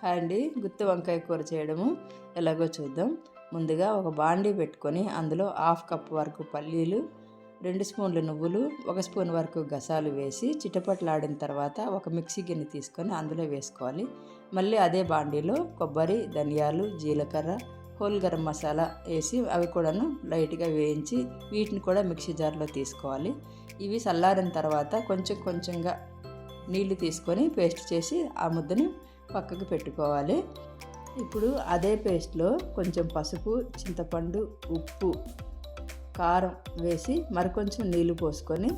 Hi అండి, గుత్తి వంకాయ కూర చేయడము ఎలాగో చూద్దాం. ముందుగా ఒక బాండీ పెట్టుకొని అందులో 1/2 కప్ వరకు పల్లీలు, 2 స్పూన్లు నువ్వులు, 1 స్పూన్ వరకు గసాలు వేసి చిటపట్లాడిన తర్వాత ఒక మిక్సీ గిన్నె తీసుకొని అందులో వేసుకోవాలి. మళ్ళీ అదే బాండీలో కొబ్బరి, ధనియాలు, జీలకర్ర, హోల్ గరం మసాలా వేసి అవి కూడాను లైట్గా వేయించి వీటిని కూడా మిక్సీ జార్లో తీసుకోవాలి. ఇవి చల్లారిన తర్వాత కొంచెం కొంచెంగా నీళ్లు తీసుకొని పేస్ట్ చేసి ఆ ముద్దని పక్కకు పెట్టుకోవాలి. ఇప్పుడు అదే పేస్ట్లో కొంచెం పసుపు, చింతపండు, ఉప్పు, కారం వేసి మరికొంచెం నీళ్లు పోసుకొని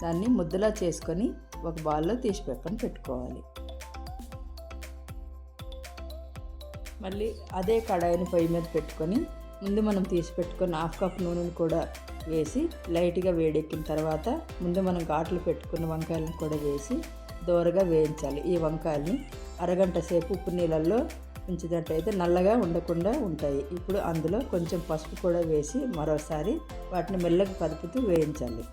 దాన్ని ముద్దలా చేసుకొని ఒక బౌల్లో తీసి పక్కన పెట్టుకోవాలి. మళ్ళీ అదే కడాయిని పొయ్యి మీద పెట్టుకొని ముందు మనం తీసి పెట్టుకొని 1/2 కప్ నూనెను కూడా వేసి లైట్గా వేడెక్కిన తర్వాత ముందు మనం ఘాట్లు పెట్టుకున్న వంకాయలను కూడా వేసి దోరగా వేయించాలి. ఈ వంకాయల్ని అరగంట సేపు ఉప్పు నీళ్ళల్లో ఉంచినట్టయితే నల్లగా ఉండకుండా ఉంటాయి. ఇప్పుడు అందులో కొంచెం పసుపు కూడా వేసి మరోసారి వాటిని మెల్లగా కలుపుతూ వేయించాలి.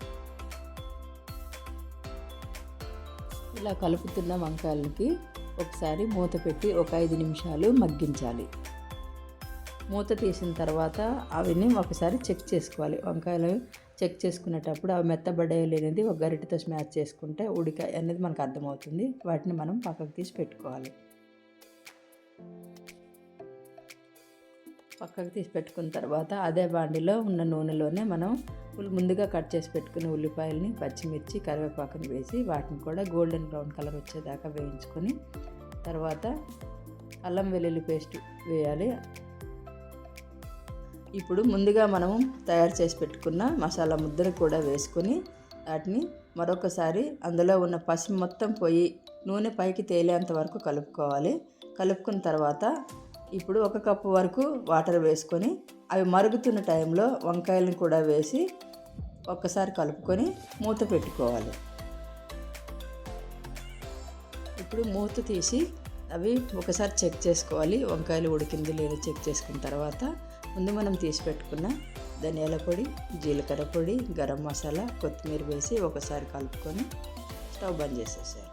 ఇలా కలుపుతున్న వంకాయలకి ఒకసారి మూత పెట్టి ఒక 5 నిమిషాలు మగ్గించాలి. మూత తీసిన తర్వాత అవిని ఒకసారి చెక్ చేసుకోవాలి. వంకాయలు చెక్ చేసుకునేటప్పుడు అవి మెత్తబడ్డాయి లేనిది ఒక గరిటెతో స్మాష్ చేసుకుంటే ఉడికాయ అనేది మనకు అర్థమవుతుంది. వాటిని మనం పక్కకు తీసి పెట్టుకోవాలి. పక్కకు తీసి పెట్టుకున్న తర్వాత అదే బాండిలో ఉన్న నూనెలోనే మనం ముందుగా కట్ చేసి పెట్టుకున్న ఉల్లిపాయలని, పచ్చిమిర్చి, కరివేపాకుని వేసి వాటిని కూడా గోల్డెన్ బ్రౌన్ కలర్ వచ్చేదాకా వేయించుకొని తర్వాత అల్లం వెల్లుల్లి పేస్ట్ వేయాలి. ఇప్పుడు ముందుగా మనము తయారు చేసి పెట్టుకున్న మసాలా ముద్దను కూడా వేసుకొని వాటిని మరొకసారి అందులో ఉన్న పసుపు మొత్తం పోయి నూనె పైకి తేలేంత వరకు కలుపుకోవాలి. కలుపుకున్న తర్వాత ఇప్పుడు 1 కప్పు వరకు వాటర్ వేసుకొని అవి మరుగుతున్న టైంలో వంకాయలను కూడా వేసి ఒక్కసారి కలుపుకొని మూత పెట్టుకోవాలి. ఇప్పుడు మూత తీసి అవి ఒకసారి చెక్ చేసుకోవాలి. వంకాయలు ఉడికింది లేదో చెక్ చేసుకున్న తర్వాత ముందు మనం తీసి పెట్టుకున్న ధనియాల పొడి, జీలకర్ర పొడి, గరం మసాలా, కొత్తిమీర వేసి ఒకసారి కలుపుకొని స్టవ్ బంద్ చేసేసారు.